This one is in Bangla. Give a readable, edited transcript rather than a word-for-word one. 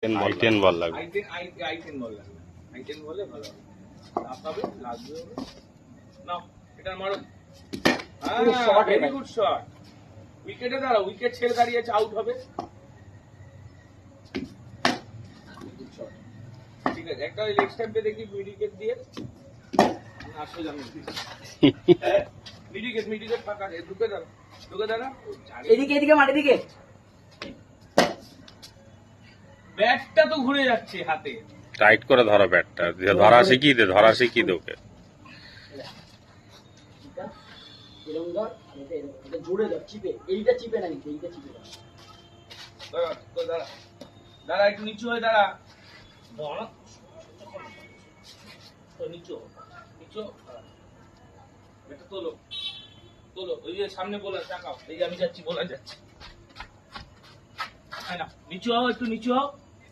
10 বল লাগবে। I10 বল লাগবে। I10 বলে ভালো হবে। লাফাবে, লাগবে। নাও, এটা মারো। Very good shot. উইকেটে দাঁড়াও, উইকেট ছেড়ে দাঁড়িয়ে আছে, আউট হবে। ঠিক আছে, একটা লেগ স্ট্যাম্পে দেখি মিডিকেট দিয়ে। আসো জানো। মিডিকেট ফাঁকা, ঢুকে দাঁড়া। এদিকে মাঠে দিকে। ব্যাটটা তো ঘুরে যাচ্ছে হাতে। টাইট করে ধরো ব্যাটটা, ধরা শিখিয়ে দে ওকে। জোরে ধর, চিপে, এইটা চিপে না, এইটা চিপে না। দাঁড়া, একটু নিচু হয়ে দাঁড়া। নিচু। এটা তোলো, ওই যে সামনে বোলার তাকাও, এই যে আমি যাচ্ছি, বোলার যাচ্ছে। নিচু হও, একটু নিচু হও।